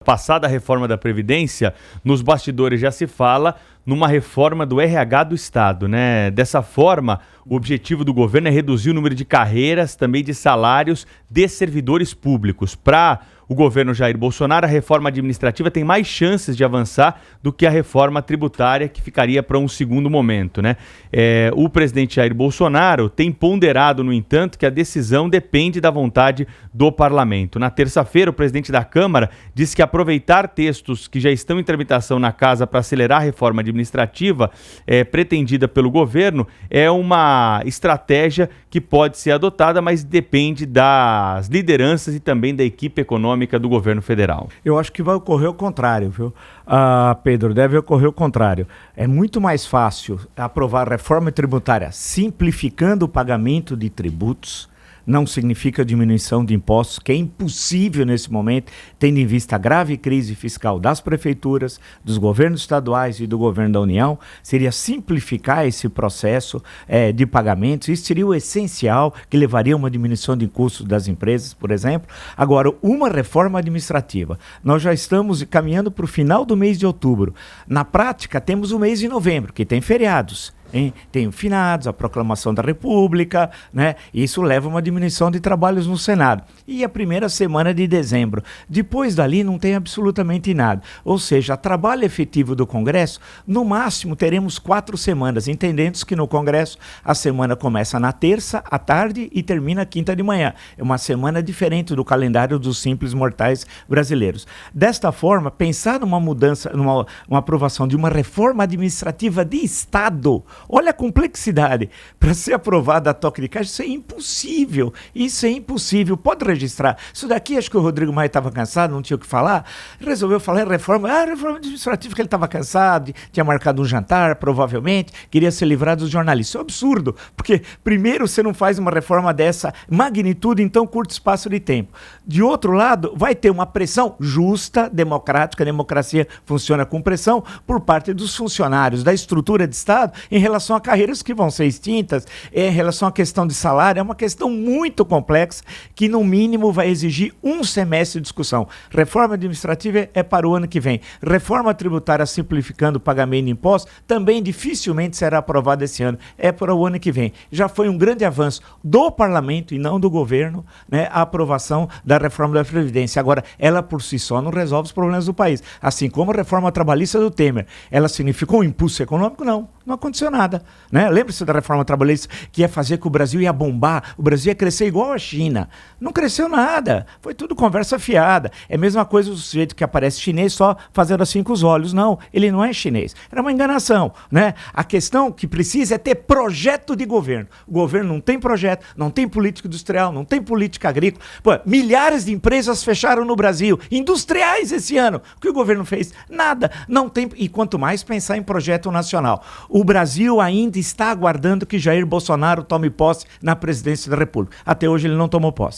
Passada a reforma da Previdência, nos bastidores já se fala numa reforma do RH do Estado, né? Dessa forma, o objetivo do governo é reduzir o número de carreiras, também de salários de servidores públicos. Para o governo Jair Bolsonaro, a reforma administrativa tem mais chances de avançar do que a reforma tributária, que ficaria para um segundo momento, né? O presidente Jair Bolsonaro tem ponderado, no entanto, que a decisão depende da vontade do parlamento. Na terça-feira, o presidente da Câmara disse que aproveitar textos que já estão em tramitação na casa para acelerar a reforma administrativa pretendida pelo governo é uma estratégia que pode ser adotada, mas depende das lideranças e também da equipe econômica do governo federal. Eu acho que vai ocorrer o contrário, viu? Pedro, deve ocorrer o contrário. É muito mais fácil aprovar a reforma tributária simplificando o pagamento de tributos. Não significa diminuição de impostos, que é impossível nesse momento, tendo em vista a grave crise fiscal das prefeituras, dos governos estaduais e do governo da União. Seria simplificar esse processo de pagamentos. Isso seria o essencial, que levaria a uma diminuição de custos das empresas, por exemplo. Agora, uma reforma administrativa. Nós já estamos caminhando para o final do mês de outubro. Na prática, temos o mês de novembro, que tem feriados. Tem o finados, a proclamação da República, né? Isso leva a uma diminuição de trabalhos no Senado. E a primeira semana de dezembro. Depois dali não tem absolutamente nada. Ou seja, trabalho efetivo do Congresso, no máximo teremos 4 semanas, entendendo que no Congresso a semana começa na terça à tarde e termina quinta de manhã. É uma semana diferente do calendário dos simples mortais brasileiros. Desta forma, pensar numa mudança, uma aprovação de uma reforma administrativa de Estado. Olha a complexidade. Para ser aprovada a toque de caixa, isso é impossível. Isso é impossível. Pode registrar. Isso daqui, acho que o Rodrigo Maia estava cansado, não tinha o que falar. Resolveu falar em reforma. Reforma administrativa, que ele estava cansado, tinha marcado um jantar, provavelmente, queria se livrar dos jornalistas. Isso é um absurdo, porque primeiro você não faz uma reforma dessa magnitude em tão curto espaço de tempo. De outro lado, vai ter uma pressão justa, democrática, a democracia funciona com pressão, por parte dos funcionários da estrutura de Estado em relação a carreiras que vão ser extintas, em relação à questão de salário. É uma questão muito complexa que, no mínimo, vai exigir um semestre de discussão. Reforma administrativa é para o ano que vem. Reforma tributária simplificando o pagamento de impostos também dificilmente será aprovada esse ano. É para o ano que vem. Já foi um grande avanço do parlamento e não do governo, né, a aprovação da reforma da Previdência. Agora, ela por si só não resolve os problemas do país. Assim como a reforma trabalhista do Temer. Ela significou um impulso econômico? Não aconteceu nada, né? Lembra-se da reforma trabalhista que ia fazer que o Brasil ia bombar, o Brasil ia crescer igual a China. Não cresceu nada, foi tudo conversa fiada. É a mesma coisa do sujeito que aparece chinês só fazendo assim com os olhos. Não, ele não é chinês. Era uma enganação, né? A questão que precisa é ter projeto de governo. O governo não tem projeto, não tem política industrial, não tem política agrícola. Pô, milhares de empresas fecharam no Brasil, industriais esse ano. O que o governo fez? Nada. Não tem, e quanto mais pensar em projeto nacional. O Brasil ainda está aguardando que Jair Bolsonaro tome posse na presidência da República. Até hoje ele não tomou posse.